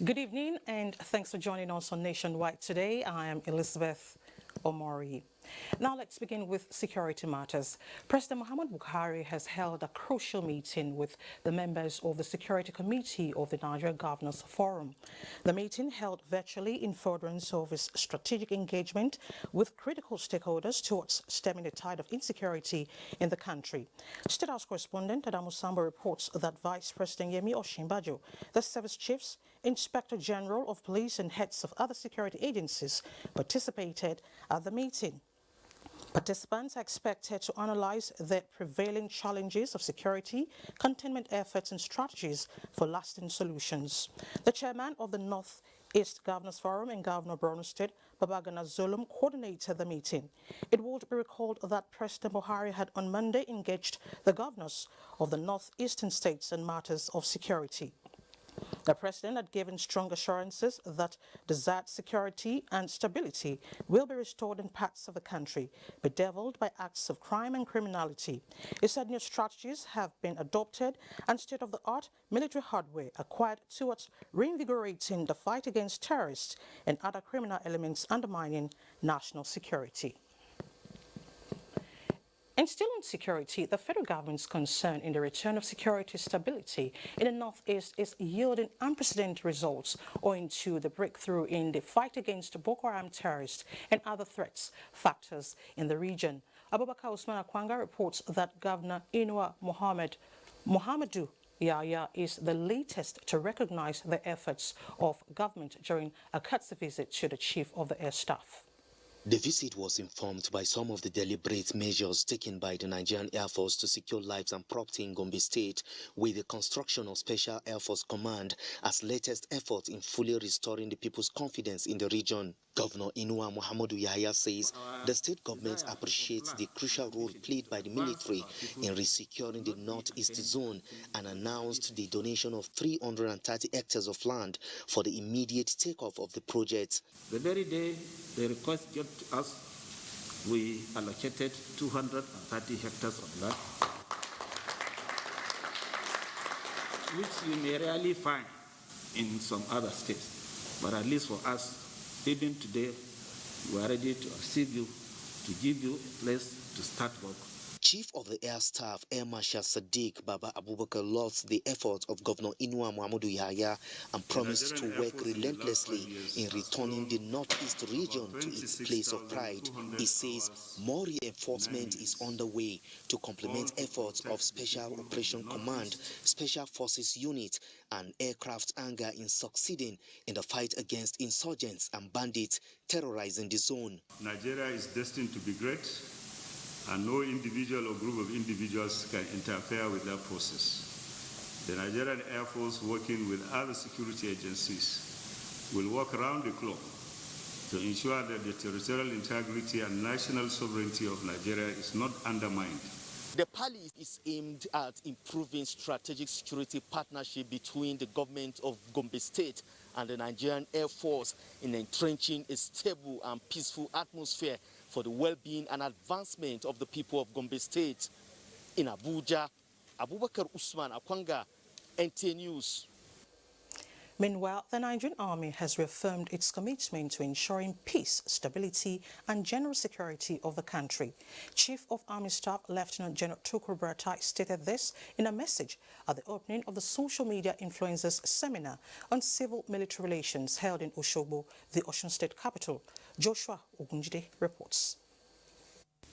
Good evening and thanks for joining us on Nationwide today. I am Elizabeth Omori. Now let's begin with security matters. President Muhammadu Buhari has held a crucial meeting with the members of the Security Committee of the Nigerian Governors Forum. The meeting, held virtually in furtherance of his strategic engagement with critical stakeholders towards stemming the tide of insecurity in the country. State House correspondent Adamu Sambo reports that Vice President Yemi Osinbajo, the service chiefs, Inspector General of Police and heads of other security agencies participated at the meeting. Participants are expected to analyze the prevailing challenges of security, containment efforts and strategies for lasting solutions. The chairman of the North-East Governors Forum and Governor of Borno State, Babagana Zulum, coordinated the meeting. It would be recalled that President Buhari had on Monday engaged the governors of the northeastern states on matters of security. The president had given strong assurances that desired security and stability will be restored in parts of the country bedeviled by acts of crime and criminality. He said new strategies have been adopted and state-of-the-art military hardware acquired towards reinvigorating the fight against terrorists and other criminal elements undermining national security. And still on security, the federal government's concern in the return of security stability in the Northeast is yielding unprecedented results owing to the breakthrough in the fight against Boko Haram terrorists and other threats factors in the region. Abubakar Usman Akwanga reports that Governor Inua Muhammadu Yahya is the latest to recognize the efforts of government during a courtesy visit to the Chief of the Air Staff. The visit was informed by some of the deliberate measures taken by the Nigerian Air Force to secure lives and property in Gombe State, with the construction of Special Air Force Command as latest effort in fully restoring the people's confidence in the region. Governor Inua Muhammadu Yahya says the state government appreciates the crucial role played by the military in resecuring the Northeast zone and announced the donation of 330 hectares of land for the immediate takeoff of the project. The very day the request got to us, we allocated 230 hectares of land, which you may rarely find in some other states, but at least for us, even today, we are ready to receive you, to give you a place to start work. Chief of the Air Staff, Air Marshal Sadiq Baba Abubakar lauded the efforts of Governor Inua Muhammadu Yahya and promised to work relentlessly in returning the Northeast region to its place of pride. He says more reinforcement is underway to complement efforts of Special Operation Command, Special Forces Unit and aircraft hangar in succeeding in the fight against insurgents and bandits terrorizing the zone. Nigeria is destined to be great, and no individual or group of individuals can interfere with that process. The Nigerian Air Force, working with other security agencies, will work around the clock to ensure that the territorial integrity and national sovereignty of Nigeria is not undermined. The Palace is aimed at improving strategic security partnership between the government of Gombe State and the Nigerian Air Force in entrenching a stable and peaceful atmosphere for the well-being and advancement of the people of Gombe State. In Abuja, Abubakar Usman Akwanga, NTA News. Meanwhile, the Nigerian Army has reaffirmed its commitment to ensuring peace, stability and general security of the country. Chief of Army Staff Lieutenant General Tukur Buratai stated this in a message at the opening of the Social Media Influencers Seminar on Civil-Military Relations held in Osogbo, the Osun State capital. Joshua Ogunjide reports.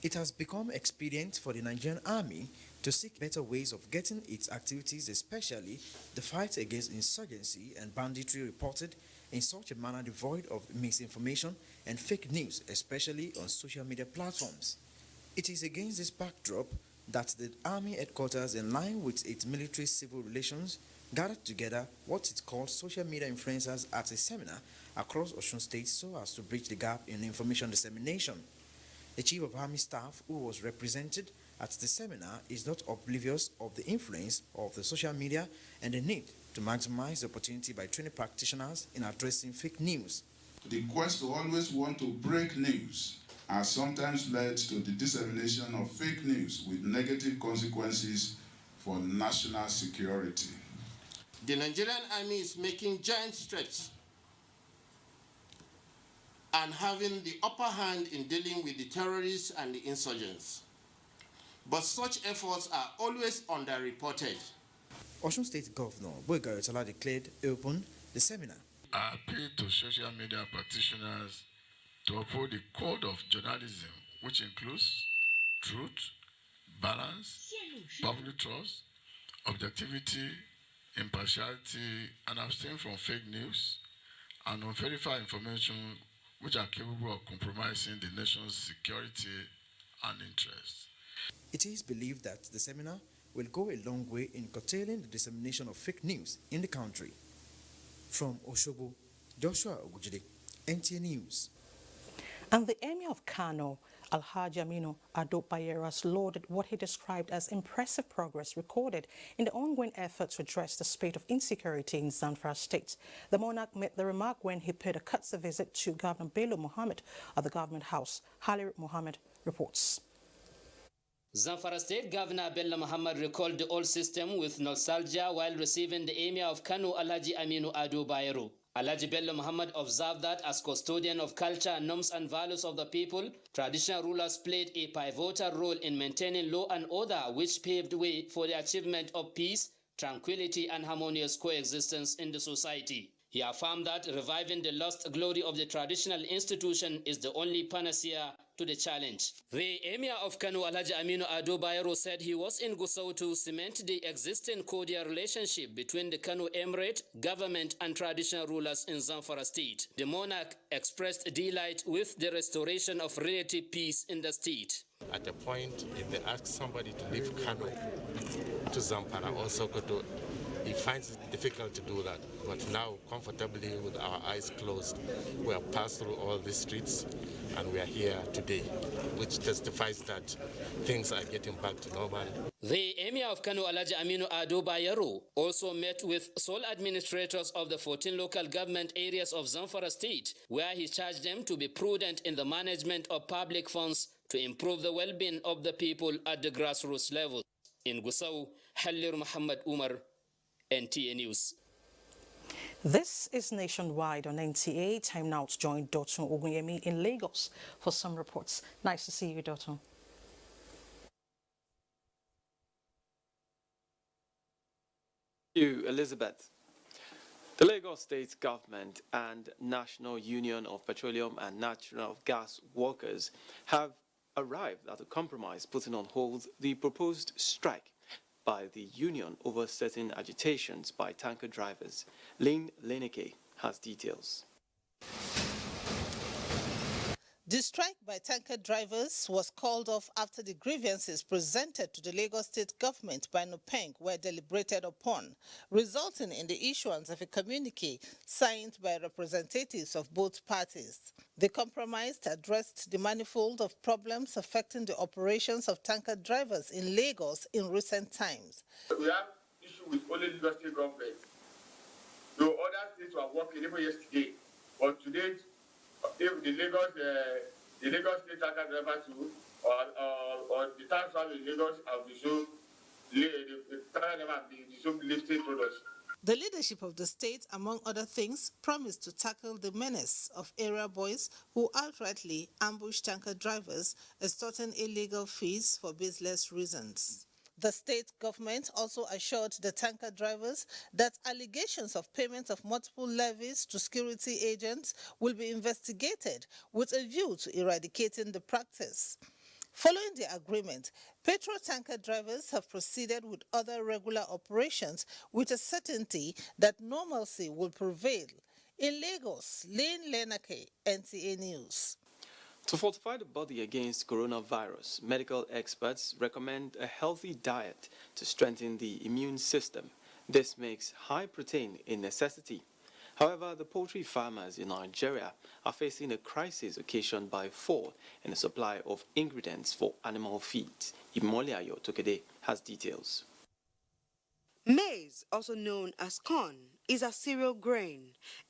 It has become expedient for the Nigerian Army to seek better ways of getting its activities, especially the fight against insurgency and banditry, reported in such a manner devoid of misinformation and fake news, especially on social media platforms. It is against this backdrop that the Army headquarters, in line with its military-civil relations, gathered together what it called social media influencers at a seminar across Osun State so as to bridge the gap in information dissemination. The Chief of Army Staff, who was represented at the seminar, is not oblivious of the influence of the social media and the need to maximize the opportunity by training practitioners in addressing fake news. The quest to always want to break news has sometimes led to the dissemination of fake news with negative consequences for national security. The Nigerian Army is making giant strides and having the upper hand in dealing with the terrorists and the insurgents. But such efforts are always underreported. Osun State Governor Boyga Oyetola declared open the seminar. I appeal to social media practitioners to uphold the code of journalism, which includes truth, balance, public trust, objectivity, impartiality, and abstain from fake news and unverified information which are capable of compromising the nation's security and interests. It is believed that the seminar will go a long way in curtailing the dissemination of fake news in the country. From Osogbo, Joshua Ogujide, NTA News. And the Emir of Kano, Alhaji Aminu Ado Bayero, has lauded what he described as impressive progress recorded in the ongoing effort to address the spate of insecurity in Zamfara State. The monarch made the remark when he paid a courtesy visit to Governor Bello Muhammad at the Government House. Halir Muhammad reports. Zamfara State Governor Bello Muhammad recalled the old system with nostalgia while receiving the Emir of Kano, Alhaji Aminu Ado Bayero. Alhaji Bello Muhammad observed that as custodian of culture, norms and values of the people, traditional rulers played a pivotal role in maintaining law and order, which paved way for the achievement of peace, tranquility and harmonious coexistence in the society. He affirmed that reviving the lost glory of the traditional institution is the only panacea to the challenge. The Emir of Kano, Alhaji Aminu Ado Bayero, said he was in Gusau to cement the existing cordial relationship between the Kano Emirate, government and traditional rulers in Zamfara State. The monarch expressed delight with the restoration of relative peace in the state. At a point, if they ask somebody to leave Kano to Zamfara or Sokoto, he finds it difficult to do that. But now, comfortably, with our eyes closed, we have passed through all these streets and we are here today, which testifies that things are getting back to normal. The Emir of Kano, Alhaji Aminu Ado Bayero, also met with sole administrators of the 14 local government areas of Zamfara State, where he charged them to be prudent in the management of public funds to improve the well-being of the people at the grassroots level. In Gusau, Halir Muhammad Umar, NTA News. This is Nationwide on NTA. Time now to join Dotun Ogunyemi in Lagos for some reports. Nice to see you, Dotun. Thank you, Elizabeth. The Lagos State Government and National Union of Petroleum and Natural Gas Workers have arrived at a compromise putting on hold the proposed strike by the union over certain agitations by tanker drivers. Lynn Leneke has details. The strike by tanker drivers was called off after the grievances presented to the Lagos State government by NUPENG were deliberated upon, resulting in the issuance of a communique signed by representatives of both parties. The compromise addressed the manifold of problems affecting the operations of tanker drivers in Lagos in recent times. We have issue with only Lagos State government. So other states were working even yesterday, but today, if the Lagos State tanker driver too, or the tax one in Lagos have been so, the tanker driver have been so lifted products. The leadership of the state, among other things, promised to tackle the menace of area boys who outrightly ambush tanker drivers, extorting illegal fees for baseless reasons. The state government also assured the tanker drivers that allegations of payment of multiple levies to security agents will be investigated with a view to eradicating the practice. Following the agreement, petrol tanker drivers have proceeded with other regular operations with a certainty that normalcy will prevail In Lagos, Lane Lenake, NTA News. To fortify the body against coronavirus, medical experts recommend a healthy diet to strengthen the immune system. This makes high protein a necessity. However, the poultry farmers in Nigeria are facing a crisis occasioned by fall in the supply of ingredients for animal feed. Imoliayo Tokede has details. Maize, also known as corn, is a cereal grain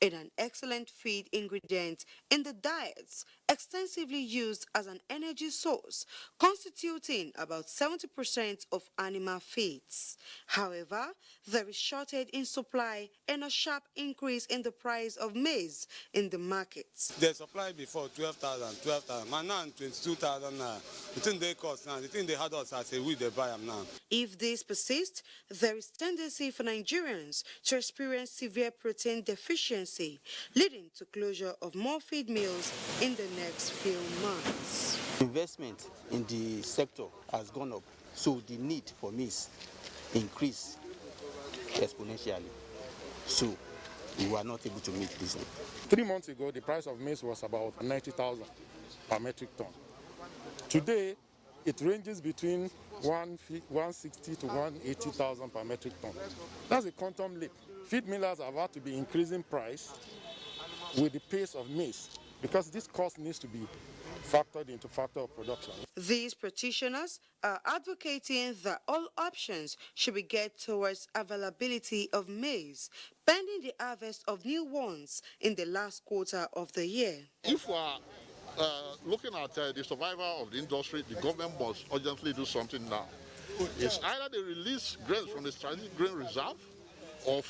and an excellent feed ingredient in the diets, extensively used as an energy source, constituting about 70% of animal feeds. However, there is shortage in supply and a sharp increase in the price of maize in the markets. The supply before 12,000, and now 22,000. The thing they cost now, the thing they had us as a week they buy them now. If this persists, there is tendency for Nigerians to experience severe protein deficiency, leading to closure of more feed mills in the next few months. Investment in the sector has gone up, so the need for maize increased exponentially. So we were not able to meet this need. 3 months ago, the price of maize was about 90,000 per metric ton. Today, it ranges between 160 to 180,000 per metric ton. That's a quantum leap. Feed millers have had to be increasing price with the pace of maize because this cost needs to be factored into factor of production. These practitioners are advocating that all options should be geared towards availability of maize, pending the harvest of new ones in the last quarter of the year. If we are looking at the survival of the industry, the government must urgently do something now. It's either they release grains from the strategic grain reserve or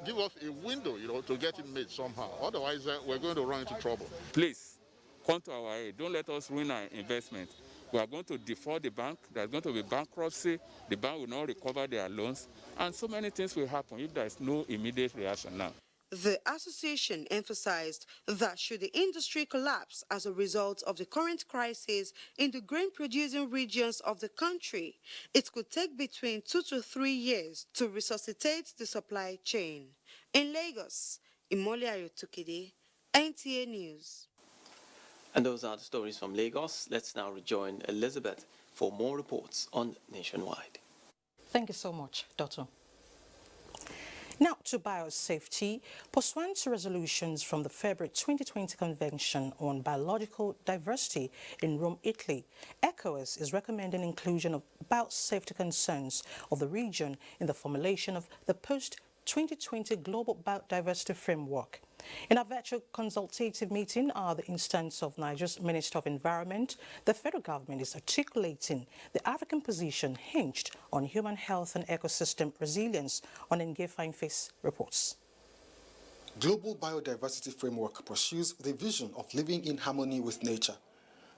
give us a window, to get it made somehow. Otherwise, we're going to run into trouble. Please, come to our aid. Don't let us ruin our investment. We are going to default the bank. There's going to be bankruptcy. The bank will not recover their loans. And so many things will happen if there is no immediate reaction now. The association emphasized that should the industry collapse as a result of the current crisis in the grain-producing regions of the country, it could take between 2 to 3 years to resuscitate the supply chain. In Lagos, Imoliayo Tukide, NTA News. And those are the stories from Lagos. Let's now rejoin Elizabeth for more reports on Nationwide. Thank you so much, Dotto. Now to biosafety. Pursuant to resolutions from the February 2020 Convention on Biological Diversity in Rome, Italy, ECOWAS is recommending inclusion of biosafety concerns of the region in the formulation of the post-2020 Global Biodiversity Framework. In a virtual consultative meeting at the instance of Nigeria's Minister of Environment, the federal government is articulating the African position hinged on human health and ecosystem resilience. On Face reports. Global Biodiversity Framework pursues the vision of living in harmony with nature.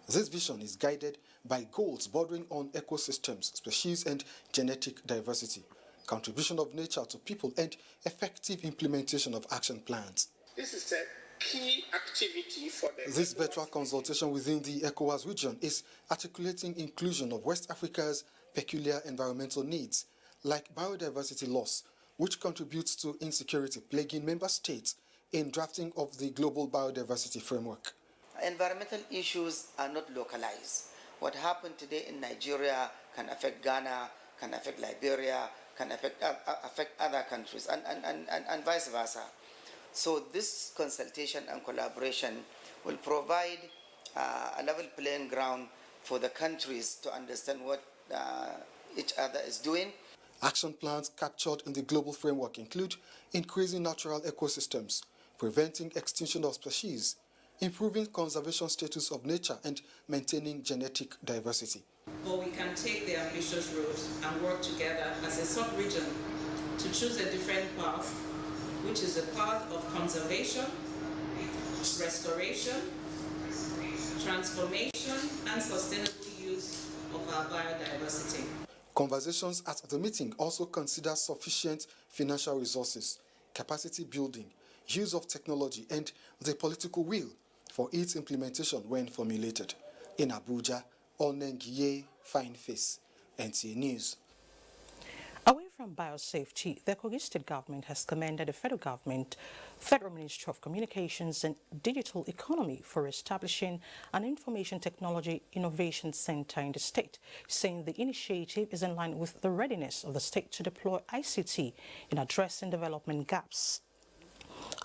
This vision is guided by goals bordering on ecosystems, species and genetic diversity, contribution of nature to people and effective implementation of action plans. This is a key activity for the... This virtual consultation within the ECOWAS region is articulating inclusion of West Africa's peculiar environmental needs, like biodiversity loss, which contributes to insecurity plaguing member states in drafting of the Global Biodiversity Framework. Environmental issues are not localized. What happened today in Nigeria can affect Ghana, can affect Liberia, can affect other countries, and vice versa. So this consultation and collaboration will provide a level playing ground for the countries to understand what each other is doing. Action plans captured in the global framework include increasing natural ecosystems, preventing extinction of species, improving conservation status of nature, and maintaining genetic diversity. But we can take the ambitious road and work together as a sub-region to choose a different path, which is a path of conservation, restoration, transformation, and sustainable use of our biodiversity. Conversations at the meeting also consider sufficient financial resources, capacity building, use of technology, and the political will for its implementation when formulated. In Abuja, Onengiye Fine Face, NTA News. Away from biosafety, the Kogi State government has commended the Federal Ministry of Communications and Digital Economy for establishing an Information Technology Innovation Center in the state, saying the initiative is in line with the readiness of the state to deploy ICT in addressing development gaps.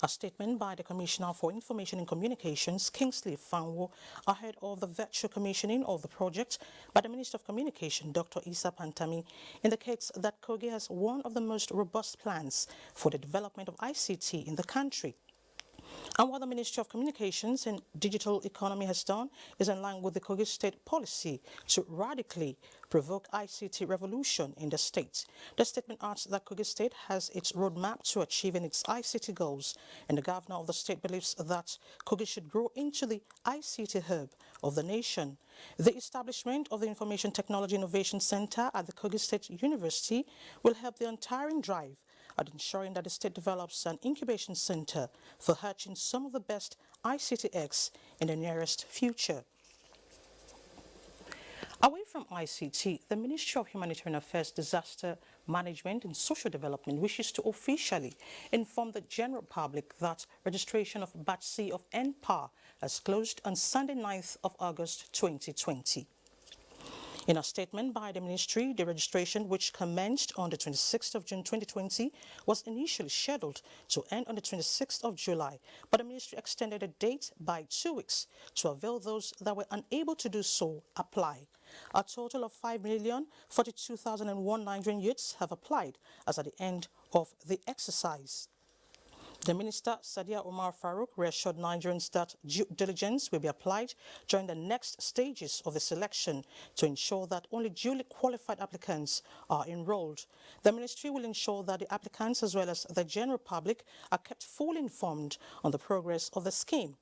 A statement by the Commissioner for Information and Communications, Kingsley Fanwo, ahead of the virtual commissioning of the project by the Minister of Communication, Dr. Isa Pantami, indicates that Kogi has one of the most robust plans for the development of ICT in the country. And what the Ministry of Communications and Digital Economy has done is in line with the Kogi State policy to radically provoke ICT revolution in the state. The statement adds that Kogi State has its roadmap to achieving its ICT goals, and the governor of the state believes that Kogi should grow into the ICT hub of the nation. The establishment of the Information Technology Innovation Center at the Kogi State University will help the untiring drive at ensuring that the state develops an incubation center for hatching some of the best ICTX in the nearest future. Away from ICT, the Ministry of Humanitarian Affairs, Disaster Management and Social Development wishes to officially inform the general public that registration of Batch C of NTA has closed on Sunday, 9th of August 2020. In a statement by the ministry, the registration, which commenced on the 26th of June 2020, was initially scheduled to end on the 26th of July, but the ministry extended the date by 2 weeks to avail those that were unable to do so apply. A total of 5,042,001 Nigerian youths have applied as at the end of the exercise. The Minister, Sadia Omar Farouk, reassured Nigerians that due diligence will be applied during the next stages of the selection to ensure that only duly qualified applicants are enrolled. The ministry will ensure that the applicants as well as the general public are kept fully informed on the progress of the scheme.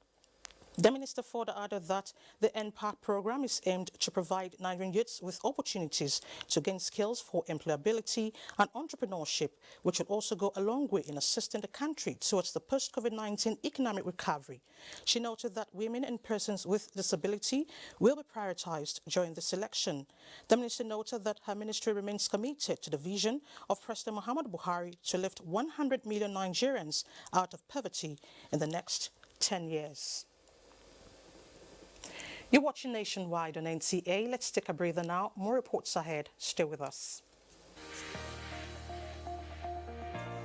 The minister further added that the NPA program is aimed to provide Nigerian youths with opportunities to gain skills for employability and entrepreneurship, which will also go a long way in assisting the country towards the post-COVID-19 economic recovery. She noted that women and persons with disability will be prioritized during the selection. The minister noted that her ministry remains committed to the vision of President Muhammadu Buhari to lift 100 million Nigerians out of poverty in the next 10 years. You're watching Nationwide on NTA. Let's take a breather now. More reports ahead. Stay with us.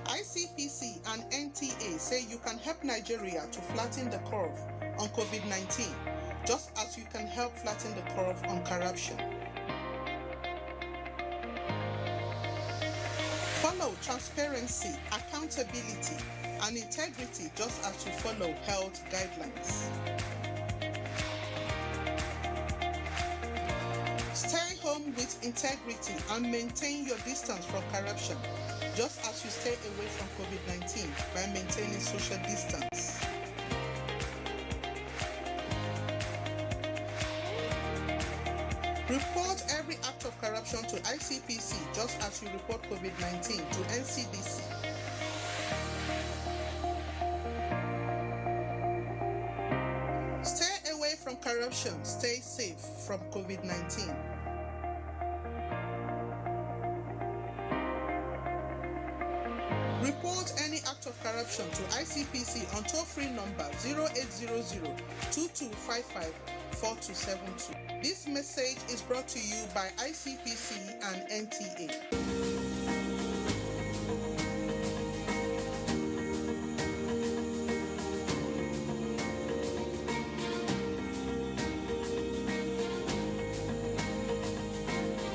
ICPC and NTA say you can help Nigeria to flatten the curve on COVID-19, just as you can help flatten the curve on corruption. Follow transparency, accountability, and integrity just as you follow health guidelines. Stay home with integrity and maintain your distance from corruption, just as you stay away from COVID-19 by maintaining social distance. Report every act of corruption to ICPC, just as you report COVID-19 to NCDC. Stay away from corruption, stay safe from COVID-19. Report any act of corruption to ICPC on toll-free number 0800-2255-4272. This message is brought to you by ICPC and NTA.